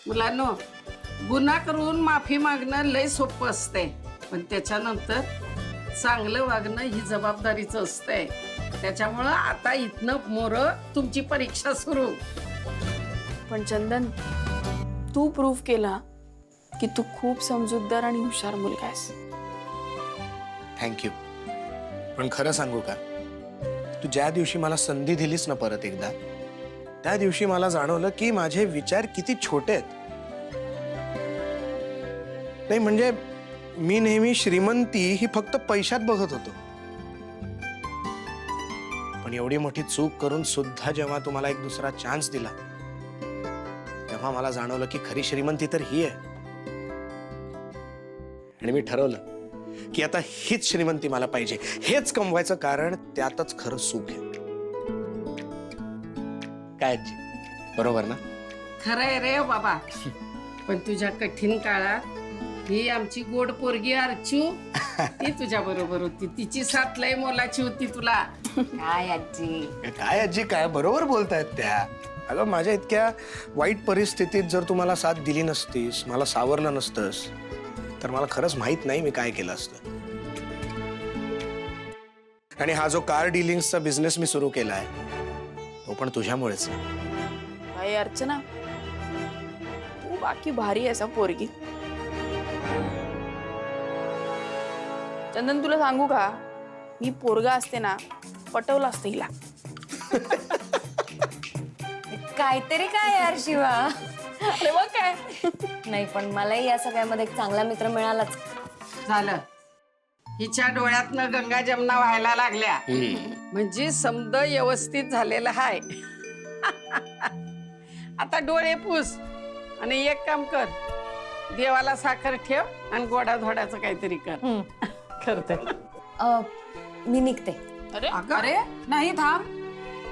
मुलांनो, गुन्हा करून माफी मागणं लय सोपं असतंय, पण त्याच्यानंतर चांगलं वागणं ही जबाबदारीचं असतंय. त्याच्यामुळं आता इथनं मोरं तुमची परीक्षा सुरू. पण चंदन, तू प्रूव्ह केला की तू खूप समजूतदार आणि हुशार मुलगा आहेस. थँक्यू. पण खरं सांगू का, तू ज्या दिवशी मला संधी दिलीस ना परत एकदा, त्या दिवशी मला जाणवलं की माझे विचार किती छोटे आहेत. नाही म्हणजे मी नेहमी श्रीमंती ही फक्त पैशात बघत होतो, पण एवढी मोठी चूक करून सुद्धा जेव्हा तुम्हाला एक दुसरा चान्स दिला, तेव्हा मला जाणवलं की खरी श्रीमंती तर ही आहे. आणि मी ठरवलं की आता हीच श्रीमंती मला पाहिजे. हेच कमवायचं, कारण त्यातच खरं सुख आहे. काय आजी, बरोबर ना? खरंय रे बाबा. पण तुझ्या कठीण काळात ही आमची गोड पोरगी अर्चू ती तुझ्या बरोबर होती. तिची साथ लय मोलाची होती तुला. काय आजी? काय आजी, काय बरोबर बोलतायत त्या. अगं, माझ्या इतक्या वाईट परिस्थितीत जर तुम्हाला साथ दिली नसतीस, मला सावरलं नसतंस, तर मला खरंच माहित नाही मी काय केलं असतं. आणि हा जो कार डीलिंग्सचा बिझनेस मी सुरू केलाय, तो पण तुझ्यामुळेच. बाई अर्चना, तू बाकी भारी आहेस पोरगी. चंदन, तुला सांगू का, मी पोरगा असते ना, पटवलं असतं हिला. काहीतरी काय यार शिवा. अरे मग काय. नाही, पण मलाही या सगळ्यामध्ये एक चांगला मित्र मिळालाच. झालं, हिच्या डोळ्यातनं गंगा जमुना व्हायला लागल्या म्हणजे समद व्यवस्थित झालेलं हाय. आता डोळे पुस आणि एक काम कर, देवाला साखर ठेव आणि गोडा धोडाचं काहीतरी कर. करते. मी निघते. अरे अरे नाही, थांब.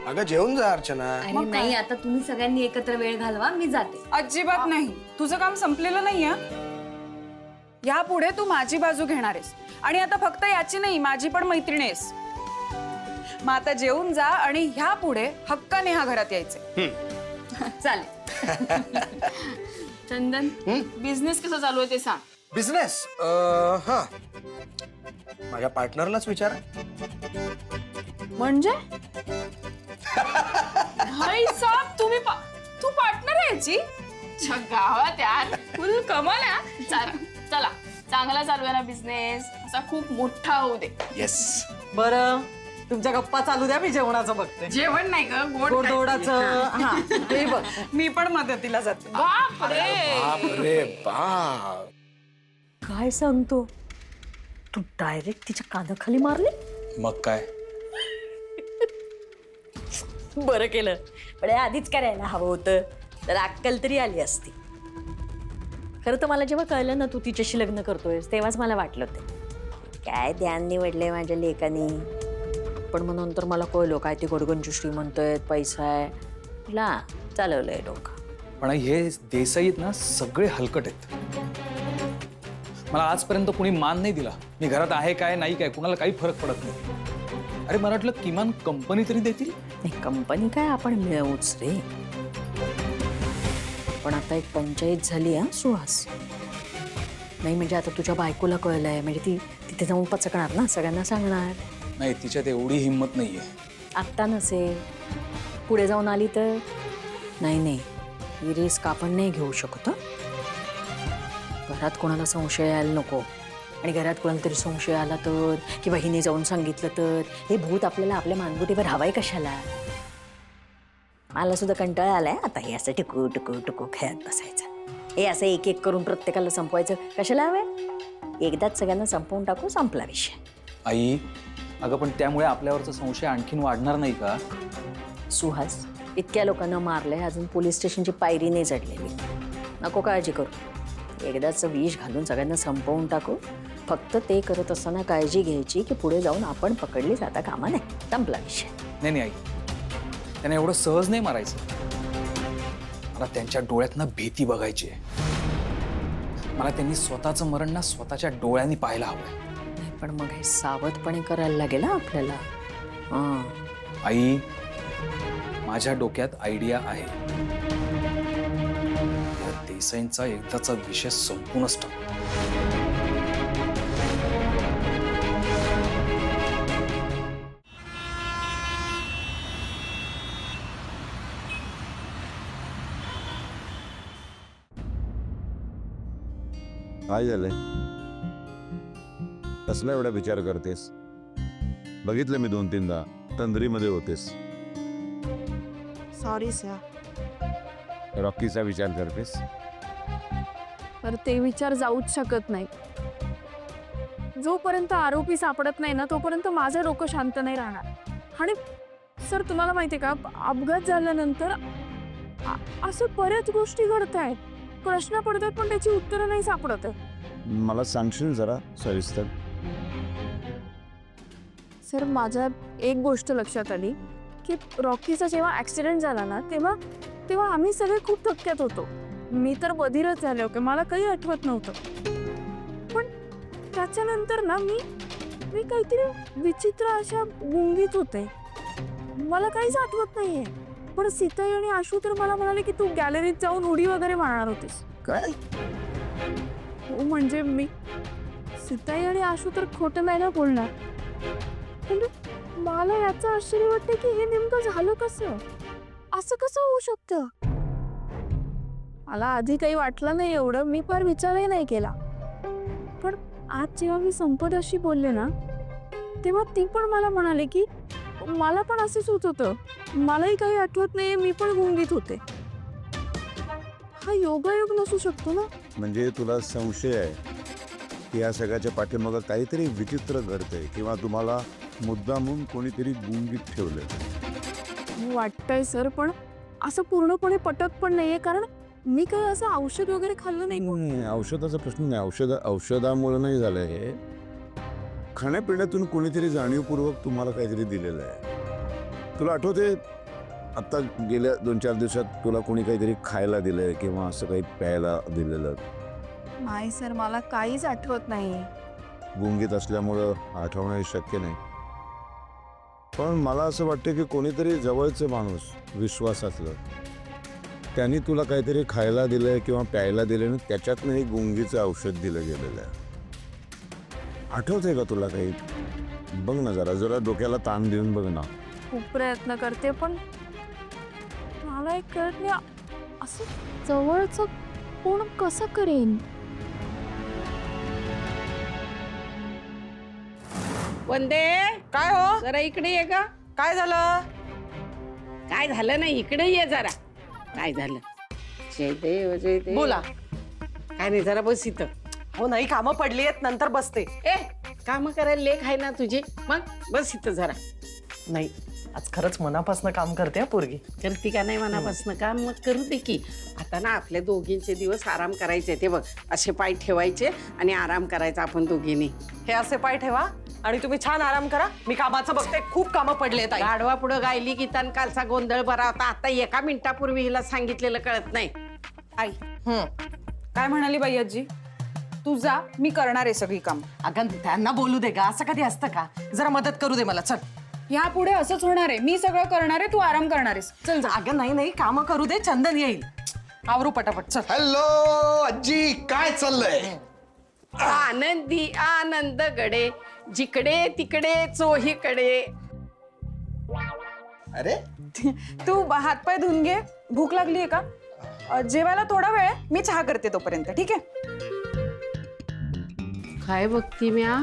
अगं, जेवून जा अर्चना. अरे नाही, आता तुम्ही सगळ्यांनी एकत्र वेळ घालवा, मी जाते. अजिबात नाही, तुझं काम संपलेलं नाही. यापुढे तू माझी बाजू घेणार आहेस, आणि आता फक्त याची नाही, माझी पण मैत्रीण आहेस. मग आता जेवून जा आणि ह्या पुढे हक्काने ह्या घरात यायचे. चालेल. चंदन, बिझनेस कसा चालू आहे ते सांग. बिझनेस? हा, माझ्या पार्टनरलाच विचारा. म्हणजे भाई साहब, तू पार्टनर आहे याची? गावात यार फुल कमाल आहे. चला, चांगला चालू आहे ना बिझनेस, असा खूप मोठा होऊ दे. येस. बरं, तुमच्या गप्पा चालू द्या, मी जेवणाचं बघते. जेवण नाही ग, गोड गोडधोडाचं. हा, हे बघ. मी पण मदतीला जाते. बापरे. बापरे बाप. काय सांगतो तू? डायरेक्ट तिच्या कानाखाली मारले? मग काय? बरं केलं, पण आधीच करायला हवं होतं, तर अक्कल तरी आली असती. खरं तर मला जेव्हा कळलं ना तू तिच्याशी लग्न करतोयस, तेव्हाच मला वाटलं होतं काय ध्यान निवडलंय माझ्या लेकानी. पण मग नंतर मला कळलं काय ते गडगंजू श्रीमंत आहेत, पैसा आहे, तुला चालवलंय डोकं. पण हे देसाई आहेत ना, सगळे हलकट आहेत. मला आजपर्यंत कुणी मान नाही दिला. मी घरात आहे काय नाही काय कुणाला काही फरक पडत नाही. अरे मला वाटलं किमान कंपनी तरी देतील. नाही, कंपनी काय आपण मिळवूच रे. पण आता एक पंचायत झाली हा सुहास. नाही म्हणजे आता तुझ्या बायकोला कळलंय म्हणजे ती तिथे जाऊन पचकणार ना, सगळ्यांना सांगणार. नाही, तिच्यात एवढी हिंमत नाहीये. आत्ता नसेल, पुढे जाऊन आली तर. नाही, ही रिस्क आपण नाही घेऊ शकत. घरात कोणाला संशय यायला नको, आणि घरात कोणाला तरी संशय आला तर, किंवा हिने जाऊन सांगितलं तर, हे भूत आपल्याला आपल्या मानगुटीवर हवाय कशाला. मला सुद्धा कंटाळा आलाय आता हे असं टिकू टिकू टिकू खेळत बसायचं. हे असं एक एक करून प्रत्येकाला संपवायचं कशाला हवंय. एकदाच सगळ्यांना संपवून टाकू, संपला विषय. आई, अगं पण त्यामुळे आपल्यावरचा संशय आणखीन वाढणार नाही का? सुहास, इतक्या लोकांना मारलंय, अजून पोलीस स्टेशनची पायरी नाही चढलेली. नको काळजी करू, एकदाच विष घालून सगळ्यांना संपवून टाकू. फक्त ते करत असताना काळजी घ्यायची की पुढे जाऊन आपण पकडली जाता कामा नये. संपला विषय. नाही आई, त्यांना एवढं सहज नाही मारायचं. मला त्यांच्या डोळ्यातनं भीती बघायची आहे. मला त्यांनी स्वतःचं मरण ना स्वतःच्या डोळ्यांनी पाहायला हवंय. नाही, पण मग हे सावधपणे करायला लागेल आपल्याला. आई, माझ्या डोक्यात आयडिया आहे. देसाईंचा एकदाचा विषय संपूनच टाक. काय झालंय? कसला एवढा विचार करतेस? बघितलं मी 2-3दा तंद्रीमध्ये होतेस. Sorry sir. रॉकीचा विचार करतेस? पर ते विचार जाऊच शकत नाही. जोपर्यंत आरोपी सापडत नाही ना तोपर्यंत माझं डोकं शांत नाही राहणार. आणि सर तुम्हाला माहितीये का, अपघात झाल्यानंतर असं बऱ्याच गोष्टी घडत आहेत, प्रश्न पडतात पण त्याची उत्तरं नाही सापडत. मला सांगशील जरा सविस्तर? सर माझ्या एक गोष्ट लक्षात आली की रॉकीचा जेव्हा ॲक्सिडेंट झाला ना तेव्हा आम्ही सगळे खूप धक्क्यात होतो. मी तर बधीरच झाले होते, मला काही आठवत नव्हतं. पण त्याच्यानंतर ना मी काहीतरी विचित्र अशा गुंगीत होते, मला काहीच आठवत नाहीये. पण सीताई आणि आशू तर मला म्हणाले की तू गॅलरीत जाऊन उडी वगैरे मारणार होतीस. काय? हो म्हणजे मी सीताई आणि आशू तर खोटं नाही ना बोलणार. पण मला याचं आश्चर्य वाटतं की हे नेमकं झालं कसं, असं कसं होऊ शकतं. मला आधी काही वाटलं नाही एवढं, मी फार विचारही नाही केला. पण आज जेव्हा मी संपदाशी बोलले ना तेव्हा ती पण मला म्हणाले की मला पण असंच होत होतं, मलाही काही आठवत नाही, मी पण गुंगीत होते. हा योगायोग नसू शकतो ना? म्हणजे तुला संशय आहे की या सगळ्याच्या पाठीमागं काहीतरी विचित्र घडतंय किंवा तुम्हाला मुद्दामून कोणीतरी गुंगीत ठेवलंय. वाटतंय सर, पण असं पूर्णपणे पटत पण नाहीये, कारण मी काही असं औषध वगैरे खाल्लं नाही. औषधाचा प्रश्न नाही, औषधामुळे नाही झालंय हे. खाण्यापिण्यातून कोणीतरी जाणीवपूर्वक तुम्हाला काहीतरी दिलेलं आहे. तुला आठवते आता गेल्या 2-4 दिवसात तुला कोणी काहीतरी खायला दिलंय किंवा असं काही प्यायला दिलेलं? नाही सर, मला काहीच आठवत नाही. गुंगीत असल्यामुळं आठवणं हे शक्य नाही. पण मला असं वाटतं की कोणीतरी जवळचं माणूस विश्वासातलं त्यांनी तुला काहीतरी खायला दिलंय किंवा प्यायला दिलं, त्याच्यातनं हे गुंगीचं औषध दिलं गेलेलं आहे. आठवतंय का तुला काही? बघ ना, जरा डोक्याला ताण देऊन बघ ना. खूप प्रयत्न करते पण मला एक कळत नाही, असं जवळचं कोण कसं करेन. वंदे, काय हो? जरा इकडे ये ग. काय झालं? काय झालं नाही, इकडे ये जरा. काय झालं? जय देव जय देव. बोला. काय नाही, जरा बस इथं. हो नाही, कामं पडली आहेत, नंतर बसते. ए, काम करायला लेख आहे ना तुझी, मग बस इथं जरा. नाही, आज खरंच मनापासून काम करते पोरगी. करती का नाही मनापासून काम? मग करू दे की. आता ना आपल्या दोघींचे दिवस आराम करायचे. ते बघ, असे पाय ठेवायचे आणि आराम करायचा आपण दोघींनी. हे असे पाय ठेवा आणि तुम्ही छान आराम करा. मी कामाचं बघते, खूप कामं पडली आहेत. गाढवा पुढं गायली की तन कालचा गोंधळ बरा होता. आता एका मिनिटापूर्वी हिला सांगितलेलं कळत नाही. आई काय म्हणाली बाई आजी? तू जा, मी करणार आहे सगळी काम. अगं त्यांना बोलू दे का, असं कधी असतं का? जरा मदत करू दे मला, चल. यापुढे असंच होणार आहे, मी सगळं करणार आहे, तू आराम करणार आहेस. चल जा. अगं नाही, कामं करू दे, चंदन येईल. आवरू पटापट, चल. हॅलो आजी, काय चाललंय? आनंदी आनंद गडे, जिकडे तिकडे चोहीकडे. अरे तू हातपाय धुवून घे, भूक लागली आहे का? जेवायला थोडा वेळ आहे, मी चहा करते तोपर्यंत, ठीक आहे? काय बघती म्या,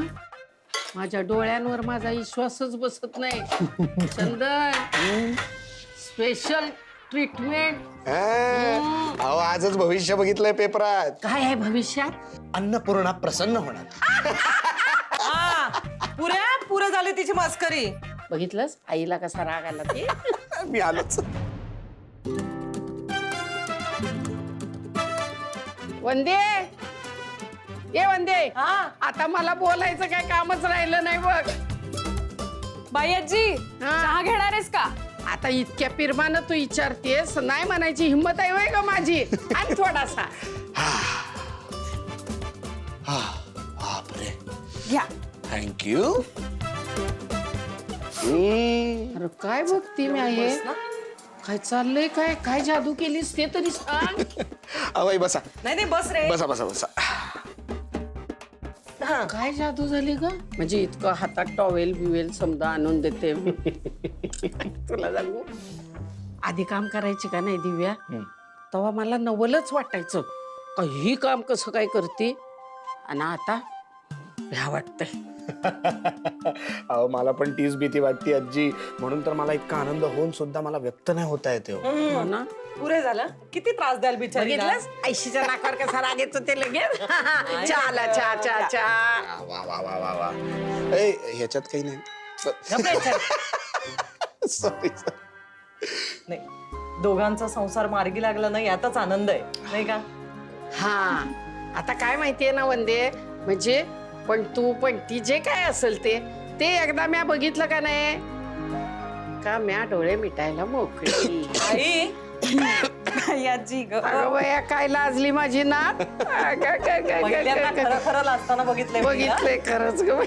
माझ्या डोळ्यांवर माझा विश्वासच बसत नाही. चंदन, स्पेशल ट्रीटमेंट. अहो आजच भविष्य बघितलंय पेपरात. काय आहे भविष्यात? अन्नपूर्णा प्रसन्न होणार. पुरं झाली तिची मस्करी. बघितलंस आईला कसा राग आला ते. मी आलोच. वंदे, ये वंदे. आता मला बोलायचं काय कामच राहिलं नाही बघ. बाई आजी, चहा घेणार आहेस का? आता इतक्या पिरमानं तू विचारतेस, नाही म्हणायची हिंमत आहे होय का माझी? आणि थोडासा. बापरे, घ्या. थँक्यू. अरे काय बघती मी आहे? काय चाललंय काय काय जादू केलीस ते तरी सांग. अवय बसा नाही नाही बस रे. बसा बसा बसा. काय जादू झाली ग म्हणजे इतकं हातात टॉवेल बिवेल समजा आणून देते. तुला सांगू आधी काम करायची का नाही दिव्या तेव्हा मला नवलच वाटायचं का ही काम कसं काय करते आणि आता ह्या वाटतंय. अहो मला पण तीच भीती वाटते आजी, म्हणून तर मला इतका आनंद होऊन सुद्धा मला व्यक्त नाही होता येते. हो ना पुरे झालं. किती त्रास द्याल बिचारी. बघितलंस ऐशीच्या नाकावर कसा राग येतो ते लगेच. चला चा चा चा. वा वा वा वा वा. ए, ह्याच्यात काही नाही. सॉरी. नाही, दोघांचा संसार मार्गी लागला नाही यातच आनंद आहे नाही का. हा आता काय माहितीये ना वंदे म्हणजे पण तू पण ती जे काय असेल ते एकदा म्या बघितलं का नाही का म्या डोळे मिटायला मोकळी. आई आई आजी ग. अगं बया काय लाजली माझी नात. पहिल्यांदा खरं खरं लाजताना बघितलंय मी, हा. बघितलंय खरंच ग बाई.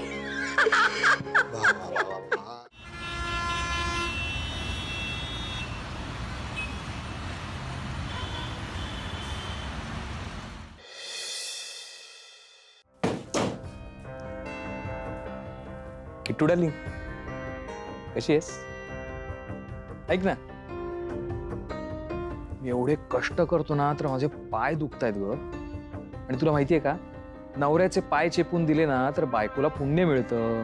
किट्टू डार्लिंग कशी आहेस? ऐक ना, मी एवढे कष्ट करतो ना तर माझे पाय दुखतायत ग. आणि तुला माहितीये का, नवऱ्याचे पाय चेपून दिले ना तर बायकोला पुण्य मिळतं.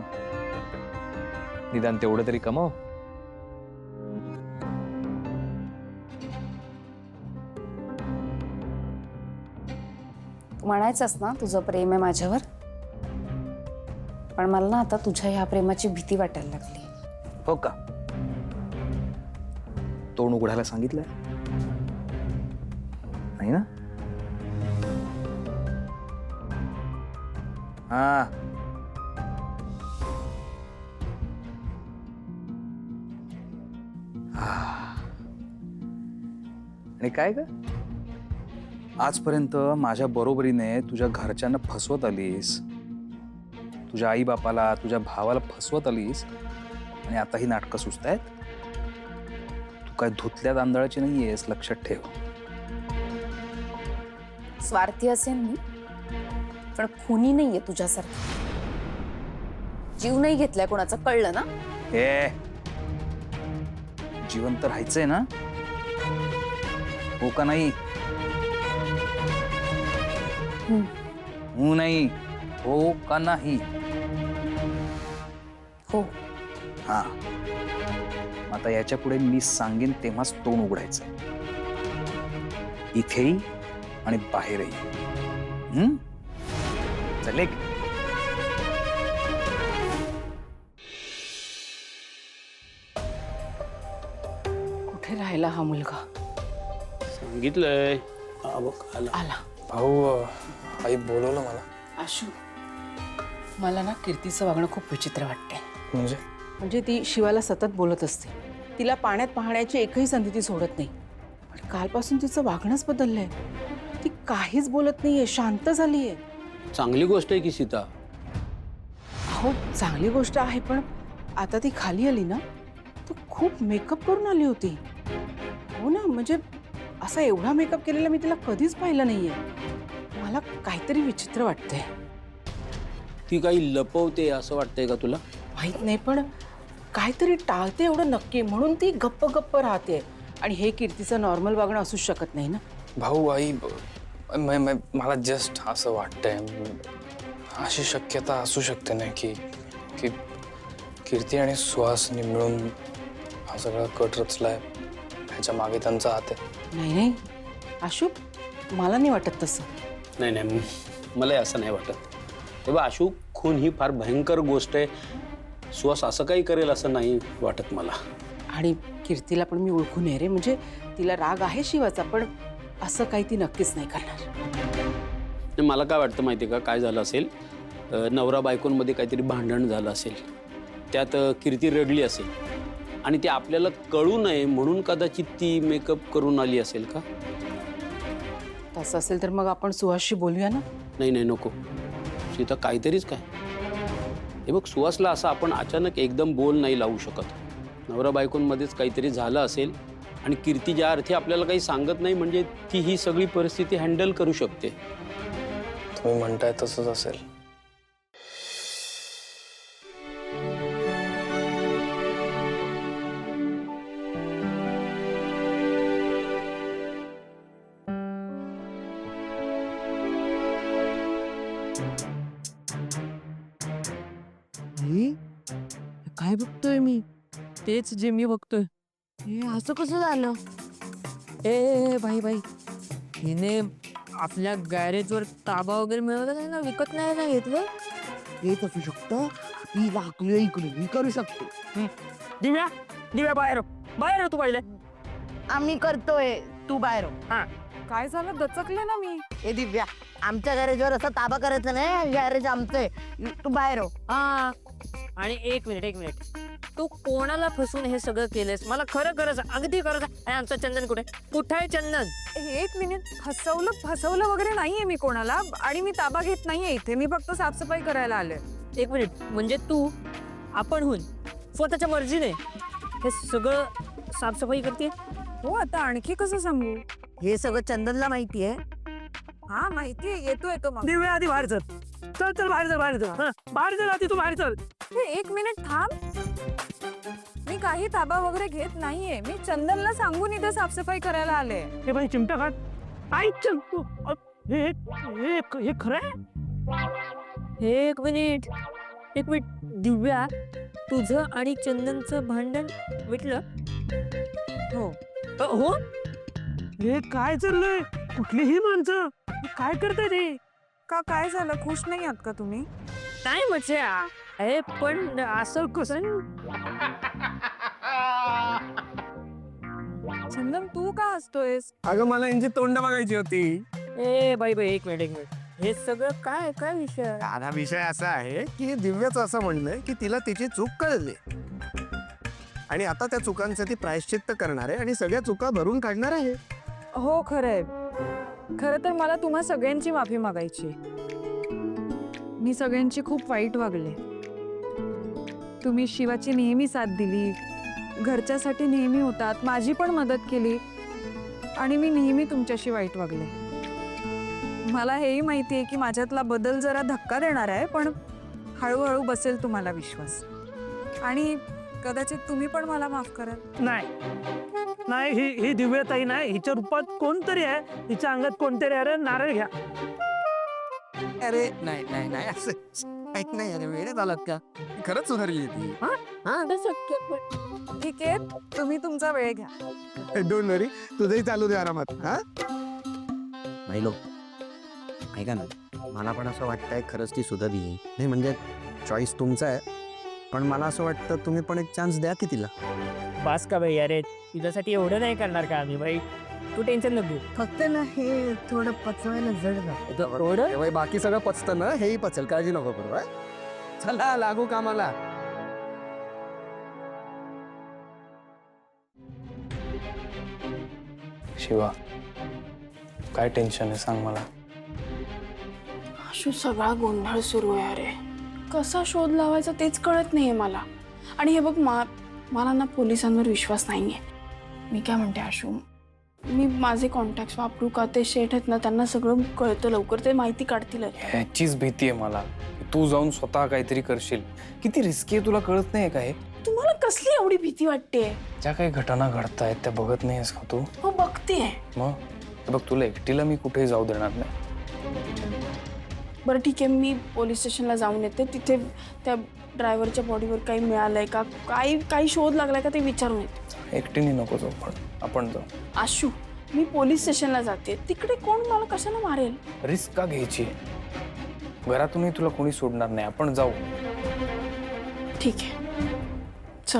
निदान तेवढं तरी कमाव. तू म्हणायचंस ना तुझं प्रेम आहे माझ्यावर, पण मला ना आता तुझ्या ह्या प्रेमाची भीती वाटायला लागली. हो का? तोंड उघडायला सांगितलंय नाही ना? हा आणि काय ग, आजपर्यंत माझ्या बरोबरीने तुझ्या घरच्यांना फसवत आलीस, तुझ्या आई बापाला तुझ्या भावाला फसवत आलीस, आणि आता ही नाटकं सुचतायत. तू काय धुतल्या तांदळाची नाहीयेस, लक्षात ठेव. स्वार्थी असेल मी, पण खुनी नाहीये तुझ्यासारखं. जीव नाही घेतलाय कोणाचा, कळलं ना? हे जिवंत राहायचंय ना, हो का नाही? हो नाही, हो का नाही? हो. हा, आता याच्या पुढे मी सांगेन तेव्हाच तोंड उघडायचं, इथेही आणि बाहेरही. चल एक. कुठे राहिला हा मुलगा? सांगितलंय. आला. भाऊ आई बोलवलं मला. आशू, मला ना कीर्तीचं वागणं खूप विचित्र वाटतंय. म्हणजे ती शिवाला सतत बोलत असते, तिला पाण्यात पाहण्याची एकही संधी ती सोडत नाही. पण कालपासून तिचं वागणंच बदललंय. ती काहीच बोलत नाहीये, शांत झालीये. चांगली गोष्ट आहे की सीता. हो चांगली गोष्ट आहे, पण आता ती खाली आली ना तर खूप मेकअप करून आली होती. हो ना, म्हणजे असा एवढा मेकअप केलेला मी तिला कधीच पाहिलं नाहीये. मला काहीतरी विचित्र वाटतंय. ती काही लपवते असं वाटतंय का तुला? माहित नाही, पण काहीतरी टाळते एवढं नक्की, म्हणून ती गप्प गप्प राहते. आणि हे कीर्तीचं नॉर्मल वागणं असूच शकत नाही ना. भाऊ आई मला जस्ट असं वाटतंय, अशी शक्यता असू शकते ना की की कीर्ती आणि सुहासनी मिळून हा सगळा कट रचलाय, ह्याच्या मागे त्यांचा हात आहे. नाही नाही आशू, मला नाही वाटत तसं. नाही नाही, मलाही असं नाही वाटत. तेव्हा आशू, खून ही फार भयंकर गोष्ट आहे. सुहास असं काही करेल असं नाही वाटत मला. आणि कीर्तीला पण मी ओळखून आहे रे, म्हणजे तिला राग आहे शिवाचा, पण असं काही ती नक्कीच नाही करणार. मला काय वाटतं माहिती आहे का, काय झालं असेल, नवरा बायकोंमध्ये काहीतरी भांडण झालं असेल, त्यात कीर्ती रडली असेल आणि ते आपल्याला कळू नये म्हणून कदाचित ती मेकअप करून आली असेल का? तसं असेल तर मग आपण सुहासशी बोलूया ना. नाही नाही नको सीता, काहीतरीच काय. हे बघ, सुहासला असं आपण अचानक एकदम बोल नाही लावू शकत. नवरा बायकोंमध्येच काहीतरी झालं असेल आणि कीर्ती ज्या अर्थी आपल्याला काही सांगत नाही म्हणजे ती ही सगळी परिस्थिती हँडल करू शकते. तुम्ही म्हणताय तसंच असेल. काय बघतोय मी? तेच जे मी बघतोय. हे असं कसं झालं? ए बाई बाई, हिने आपल्या गॅरेजवर ताबा वगैरे मिळवला नाही ना, विकत नाही ना घेतलं. हेच असू शकतं. ही लाकडी इकडे मी करू शकतो. दिव्या दिव्या बाहेर बाहेर तू पहिले. आम्ही करतोय, तू बाहेर. हा काय झालं? दचकले ना मी. ए दिव्या, आमच्या गॅरेजवर असं ताबा करायचं नाही. गॅरेज आमचं आहे, तू बाहेर हो. हा आणि एक मिनिट तू कोणाला फसून हे सगळं केलंस? मला खरं खरं अगदी खरं सांग. आणि आमचं चंदन कुठे आहे चंदन? एक मिनिट, फसवलं वगैरे नाहीये मी कोणाला, आणि मी ताबा घेत नाहीये इथे. मी फक्त साफसफाई करायला आले. एक मिनिट, म्हणजे तू आपणहून स्वतःच्या मर्जीने हे सगळं साफसफाई करते? हो, आता आणखी कसं सांगू? हे सगळं चंदनला माहिती आहे. हा माहितीये, येतोय तो मग. दिव्या आधी बाहेर चल. चल बाहेर चल. हा बाहेर चल आधी, तू बाहेर चल. एक मिनिट थांब. मी काही ताबा वगैरे घेत नाहीये. मी चंदनला सांगून इथे साफसफाई करायला आले. हे बाई चिमटा काढ. आई चल तू. हे खरं आहे? एक मिनिट दिव्या, तुझं आणि चंदनचं भांडण मिटलं? हो. हो? हे काय चाललंय? कुठलीही माणसं काय करताय ते? का काय झालं? खुश नाही आहात का तुम्ही? काय मजा आहे, पण असं कसं? चंदन, तू का हसतोयस? अगं मला यांची तोंड बघायची होती. ए बाई एक मिनिट हे सगळं काय विषय? हा विषय असा आहे की दिव्याचं असं म्हणणं की तिला तिची चूक कळली आणि आता त्या चुकांसाठी प्रायश्चित्त करणार आहे आणि सगळ्या चुका भरून काढणार आहे. हो, खरंय. खरं तर मला तुम्हा सगळ्यांची माफी मागायची. मी सगळ्यांची खूप वाईट वागले. तुम्ही शिवाची नेहमी साथ दिली, घरच्यासाठी नेहमी होतात, माझी पण मदत केली, आणि मी नेहमी तुमच्याशी वाईट वागले. मला हेही माहिती आहे की माझ्यातला बदल जरा धक्का देणार आहे, पण हळूहळू बसेल तुम्हाला विश्वास, आणि कदाचित तुम्ही पण मला माफ कराल. नाही ही दिव्यताई नाही, हिच्या रूपात कोणतरी आहे, हिच्या अंगात कोणतरी. अरे नारळ घ्या. अरे नाही असं ऐक नाही. अरे वेळेत आलात का? खरंच सुधारली ती. ठीक आहे, तुम्ही तुमचा वेळ घ्या. डोंट वरी, तुझंही चालू दे आरामात. हा नाही ऐका ना, मला पण असं वाटतंय खरंच ती सुधारली नाही. म्हणजे चॉईस तुमचा आहे, पण मला असं वाटतं तुम्ही पण एक चान्स द्या की तिला. बास का बाई? अरे तुझ्यासाठी एवढं नाही करणार का आम्ही बाई? तू टेन्शन नको घेऊ. फक्त ना हे थोडं पचवायला जड जातं. एवढं बाकी सगळं पचतं ना, हेही पचेल, काळजी नको करू. चला लागू कामाला. शिवा, काय टेन्शन आहे सांग मला. आशू, सगळा गोंधळ सुरू आहे. अरे कसा शोध लावायचा तेच कळत नाहीये मला. आणि हे बघ, मला ना पोलिसांवर विश्वास नाहीये. मी काय म्हणते आशू, मी माझे कॉन्टॅक्ट वापरू का? ते शेठ आहेत ना, त्यांना सगळं कळतं लवकर, ते माहिती काढतील. ह्याचीच भीती आहे मला. तू जाऊन स्वतः काहीतरी करशील. किती रिस्की आहे तुला कळत नाही काय? तुम्हाला कसली एवढी भीती वाटते? ज्या काही घटना घडतायत त्या बघत नाहीस का तू? हो बघते. मग बघ, तुला एकटीला मी कुठेही जाऊ देणार नाही. बरं ठीक आहे, मी पोलीस स्टेशनला जाऊन येते. तिथे त्या ड्रायव्हरच्या बॉडीवर काही मिळालंय का, काही शोध लागलाय का ते विचारून येते. एकटीने नको जाऊ, आपण जाऊ. आशू, मी पोलीस स्टेशनला जाते. तिकडे कोण मला कशाला मारेल? रिस्क का घ्यायची? घरातूनही तुला कोणी सोडणार नाही. आपण जाऊ. ठीक आहे, चल.